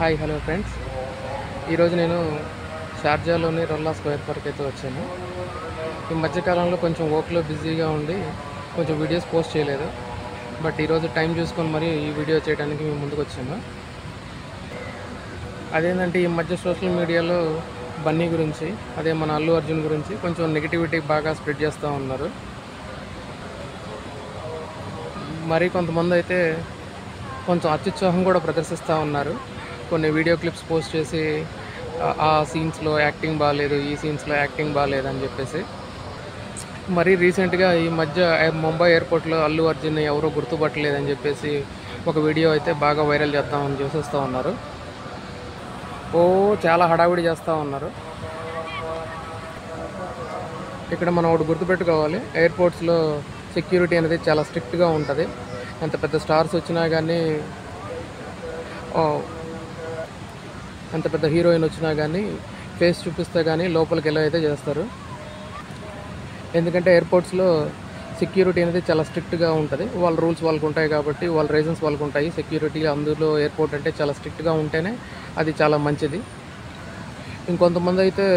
Hi hello friends. ఈరోజు నేను షార్జాలోని Rolla square park అయితే వచ్చాను. ఈ మధ్యకాలంలో కొంచెం వర్క్లో బిజీగా ఉండి కొంచెం వీడియోస్ పోస్ట్ చేయలేదు. బట్ ఈరోజు టైం చూసుకొని మరి ఈ వీడియో చేయడానికి మేము ముందుకు వచ్చాము. అదేంటంటే ఈ మధ్య సోషల్ మీడియాలో బన్నీ గురించి, అదే మన అల్లు అర్జున్ గురించి కొంచెం నెగిటివిటీ బాగా స్ప్రెడ్ చేస్తూ ఉన్నారు. మరి కొంతమంది అయితే కొంచెం అత్యుత్సాహం కూడా ప్రదర్శిస్తూ ఉన్నారు. కొన్ని వీడియో క్లిప్స్ పోస్ట్ చేసి ఆ సీన్స్లో యాక్టింగ్ బాగాలేదు, ఈ సీన్స్లో యాక్టింగ్ బాగాలేదు అని చెప్పేసి. మరీ రీసెంట్గా ఈ మధ్య ముంబై ఎయిర్పోర్ట్లో అల్లు అర్జున్ని ఎవరో గుర్తుపట్టలేదని చెప్పేసి ఒక వీడియో అయితే బాగా వైరల్ చేద్దామని చూసేస్తూ ఉన్నారు. చాలా హడావిడి చేస్తూ ఉన్నారు. ఇక్కడ మనం ఒకటి గుర్తుపెట్టుకోవాలి, ఎయిర్పోర్ట్స్లో సెక్యూరిటీ అనేది చాలా స్ట్రిక్ట్గా ఉంటుంది. ఎంత పెద్ద స్టార్స్ వచ్చినా కానీ, ఎంత పెద్ద హీరోయిన్ వచ్చినా కానీ ఫేస్ చూపిస్తే కానీ లోపలికి ఎలా అయితే చేస్తారు. ఎందుకంటే ఎయిర్పోర్ట్స్లో సెక్యూరిటీ అనేది చాలా స్ట్రిక్ట్గా ఉంటుంది. వాళ్ళ రూల్స్ వాళ్ళకు ఉంటాయి కాబట్టి, వాళ్ళ రీజన్స్ వాళ్ళకు ఉంటాయి. సెక్యూరిటీ అందులో ఎయిర్పోర్ట్ అంటే చాలా స్ట్రిక్ట్గా ఉంటేనే అది చాలా మంచిది. ఇంకొంతమంది అయితే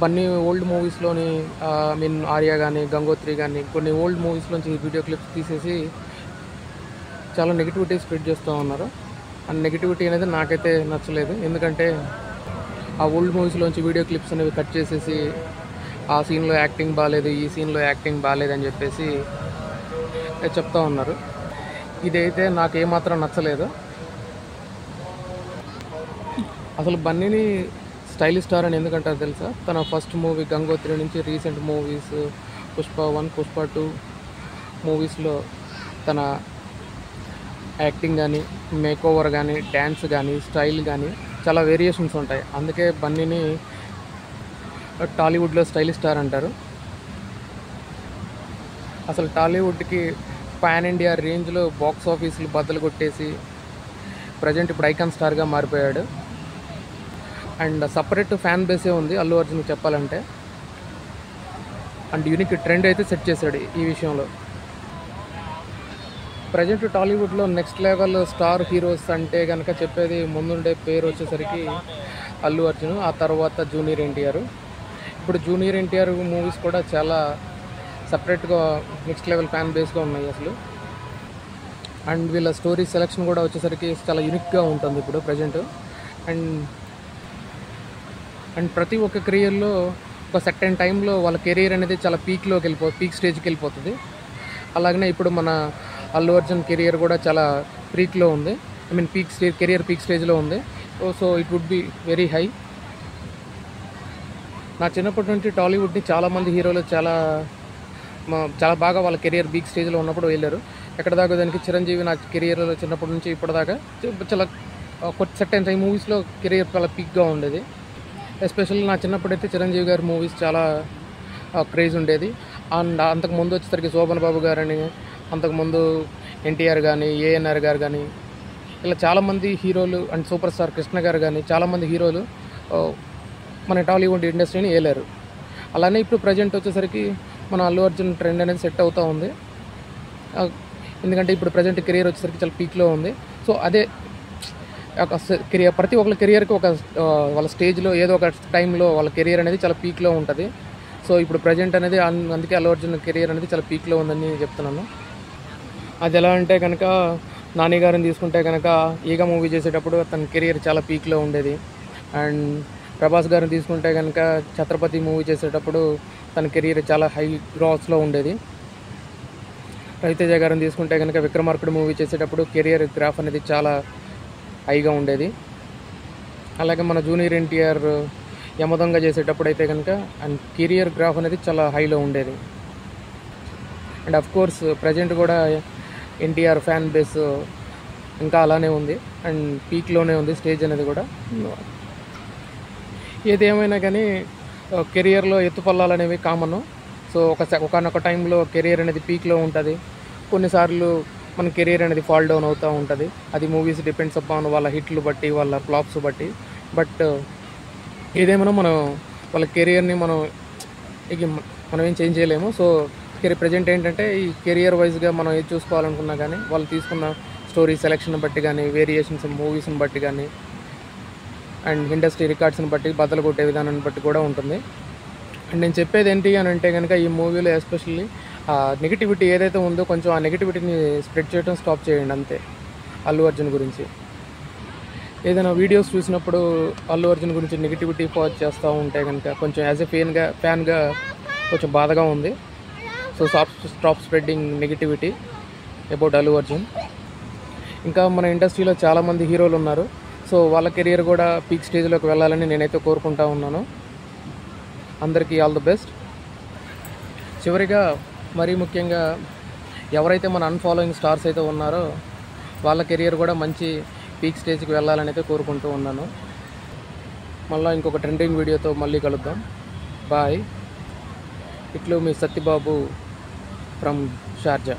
బన్నీ ఓల్డ్ మూవీస్లోని ఆర్య కానీ, గంగోత్రి కానీ కొన్ని ఓల్డ్ మూవీస్లోంచి వీడియో క్లిప్స్ తీసేసి చాలా నెగిటివిటీ స్ప్రెడ్ చేస్తూ ఉన్నారు. ఆ నెగిటివిటీ అనేది నాకైతే నచ్చలేదు. ఎందుకంటే ఆ ఓల్డ్ మూవీస్లోంచి వీడియో క్లిప్స్ అనేవి కట్ చేసేసి ఆ సీన్లో యాక్టింగ్ బాగాలేదు, ఈ సీన్లో యాక్టింగ్ బాగాలేదు అని చెప్పేసి చెప్తా ఉన్నారు. ఇదైతే నాకు ఏమాత్రం నచ్చలేదు. అసలు బన్నీని స్టైలిష్ స్టార్ అని ఎందుకంటారు తెలుసా? తన ఫస్ట్ మూవీ గంగోత్రి నుంచి రీసెంట్ మూవీస్ పుష్ప 1, పుష్ప 2 మూవీస్లో తన యాక్టింగ్ కానీ, మేకోవర్ కానీ, డ్యాన్స్ కానీ, స్టైల్ కానీ చాలా వేరియేషన్స్ ఉంటాయి. అందుకే బన్నీని టాలీవుడ్లో స్టైలిష్ స్టార్ అంటారు. అసలు టాలీవుడ్కి పాన్ ఇండియా రేంజ్లో బాక్స్ ఆఫీసులు బద్దలు కొట్టేసి ప్రజెంట్ ఇప్పుడు ఐకాన్ స్టార్గా మారిపోయాడు. అండ్ సపరేట్ ఫ్యాన్ బేసే ఉంది అల్లు అర్జున్కి చెప్పాలంటే. అండ్ యూనిక్ ట్రెండ్ అయితే సెట్ చేశాడు ఈ విషయంలో. ప్రజెంట్ టాలీవుడ్లో నెక్స్ట్ లెవెల్ స్టార్ హీరోస్ అంటే కనుక చెప్పేది ముందుండే పేరు వచ్చేసరికి అల్లు అర్జున్, ఆ తర్వాత జూనియర్ ఎన్టీఆర్. ఇప్పుడు జూనియర్ ఎన్టీఆర్ మూవీస్ కూడా చాలా సపరేట్గా నెక్స్ట్ లెవెల్ ఫ్యాన్ బేస్గా ఉన్నాయి అసలు. అండ్ వీళ్ళ స్టోరీ సెలెక్షన్ కూడా వచ్చేసరికి చాలా యూనిక్గా ఉంటుంది ఇప్పుడు ప్రజెంట్. అండ్ ప్రతి ఒక్క కెరియర్లో ఒక సెకండ్ టైంలో వాళ్ళ కెరీర్ అనేది చాలా పీక్ స్టేజ్కి వెళ్ళిపోతుంది. అలాగనే ఇప్పుడు మన అల్లు అర్జున్ కెరియర్ కూడా చాలా పీక్లో ఉంది. కెరియర్ పీక్ స్టేజ్లో ఉంది. So it would be very high. నా చిన్నప్పటి నుంచి టాలీవుడ్ని చాలామంది హీరోలు చాలా బాగా వాళ్ళ కెరియర్ పీక్ స్టేజ్లో ఉన్నప్పుడు వెళ్ళారు. ఎక్కడ దాకా దానికి చిరంజీవి నా కెరియర్లో చిన్నప్పటి నుంచి ఇప్పటిదాకా చాలా సెకండ్ టైం మూవీస్లో కెరియర్ చాలా పీక్గా ఉండేది. ఎస్పెషల్లీ నా చిన్నప్పుడైతే చిరంజీవి గారి మూవీస్ చాలా క్రేజ్ ఉండేది. అండ్ అంతకుముందు వచ్చేసరికి శోభన్ బాబు గారని, అంతకుముందు ఎన్టీఆర్ కానీ, ఏఎన్ఆర్ గారు కానీ, ఇలా చాలామంది హీరోలు అండ్ సూపర్ స్టార్ కృష్ణ గారు కానీ చాలామంది హీరోలు మన టాలీవుడ్ ఇండస్ట్రీని ఏలారు. అలానే ఇప్పుడు ప్రజెంట్ వచ్చేసరికి మన అల్లు అర్జున్ ట్రెండ్ అనేది సెట్ అవుతూ ఉంది. ఎందుకంటే ఇప్పుడు ప్రజెంట్ కెరియర్ వచ్చేసరికి చాలా పీక్లో ఉంది. సో అదే ప్రతి ఒక్కరి కెరియర్కి ఒక వాళ్ళ స్టేజ్లో ఏదో ఒక టైంలో వాళ్ళ కెరియర్ అనేది చాలా పీక్లో ఉంటుంది. సో ఇప్పుడు ప్రజెంట్ అనేది అందుకే అల్లు అర్జున్ కెరియర్ అనేది చాలా పీక్లో ఉందని చెప్తున్నాను. అది ఎలా అంటే కనుక నాని గారిని తీసుకుంటే కనుక ఈగ మూవీ చేసేటప్పుడు తన కెరియర్ చాలా పీక్లో ఉండేది. అండ్ ప్రభాస్ గారిని తీసుకుంటే కనుక ఛత్రపతి మూవీ చేసేటప్పుడు తన కెరియర్ చాలా హై గ్రాస్లో ఉండేది. రవితేజ గారిని తీసుకుంటే కనుక విక్రమార్కుడు మూవీ చేసేటప్పుడు కెరియర్ గ్రాఫ్ అనేది చాలా హైగా ఉండేది. అలాగే మన జూనియర్ ఎన్టీఆర్ యమదొంగ చేసేటప్పుడు అయితే కనుక అండ్ కెరియర్ గ్రాఫ్ అనేది చాలా హైలో ఉండేది. అండ్ అఫ్ కోర్స్ ప్రజెంట్ కూడా ఎన్టీఆర్ ఫ్యాన్ బేస్ ఇంకా అలానే ఉంది అండ్ పీక్లోనే ఉంది స్టేజ్ అనేది కూడా. ఏదేమైనా కానీ కెరియర్లో ఎత్తుపల్లాలు అనేవి కామన్. సో ఒకనొక టైంలో కెరియర్ అనేది పీక్లో ఉంటుంది. కొన్నిసార్లు మన కెరియర్ అనేది ఫాల్ డౌన్ అవుతూ ఉంటుంది. అది మూవీస్ డిపెండ్స్ అపాన్ వాళ్ళ హిట్లు బట్టి, వాళ్ళ ఫ్లాప్స్ బట్టి. బట్ ఏదేమైనా మనం వాళ్ళ కెరియర్ని మనం ఏం చేంజ్ చేయలేము. సో ప్రజెంట్ ఏంటంటే ఈ కెరియర్ వైజ్గా మనం ఏది చూసుకోవాలనుకున్నా కానీ వాళ్ళు తీసుకున్న స్టోరీ సెలెక్షన్ బట్టి కానీ, వేరియేషన్స్ మూవీస్ని బట్టి కానీ, అండ్ ఇండస్ట్రీ రికార్డ్స్ని బట్టి, బద్దలు కొట్టే విధానాన్ని బట్టి కూడా ఉంటుంది. అండ్ నేను చెప్పేది ఏంటి అని అంటే కనుక, ఈ మూవీలో ఎస్పెషల్లీ నెగిటివిటీ ఏదైతే ఉందో కొంచెం ఆ నెగిటివిటీని స్ప్రెడ్ చేయడం స్టాప్ చేయండి అంతే. అల్లు అర్జున్ గురించి ఏదైనా వీడియోస్ చూసినప్పుడు అల్లు అర్జున్ గురించి నెగిటివిటీ పాజ్ చేస్తూ ఉంటే కనుక కొంచెం యాజ్ ఎ ఫ్యాన్గా కొంచెం బాధగా ఉంది. So stop spreading negativity about Allu Arjun. ఇంకా మన ఇండస్ట్రీలో చాలామంది హీరోలు ఉన్నారు. సో వాళ్ళ కెరియర్ కూడా పీక్ స్టేజ్లోకి వెళ్ళాలని నేనైతే కోరుకుంటా ఉన్నాను. అందరికీ ఆల్ ది బెస్ట్. చివరిగా మరీ ముఖ్యంగా ఎవరైతే మన అన్ఫాలోయింగ్ స్టార్స్ అయితే ఉన్నారో వాళ్ళ కెరియర్ కూడా మంచి పీక్ స్టేజ్కి వెళ్ళాలని అయితే కోరుకుంటూ ఉన్నాను. మళ్ళీ ఇంకొక ట్రెండింగ్ వీడియోతో మళ్ళీ కలుద్దాం. బాయ్. ఇట్లు మీ Satyababu from Sharjah.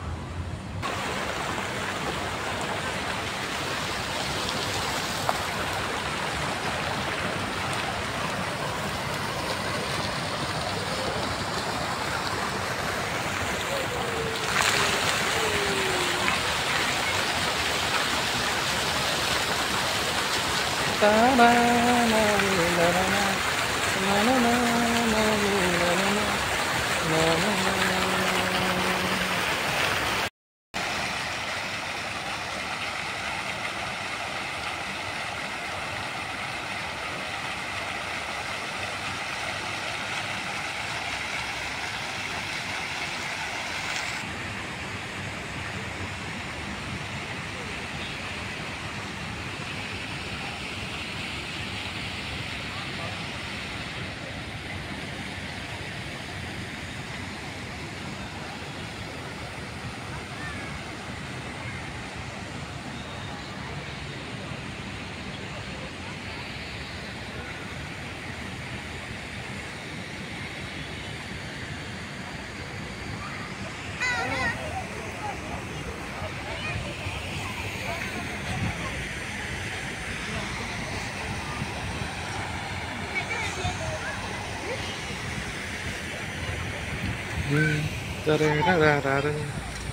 Da da da da da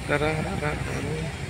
da da da da da.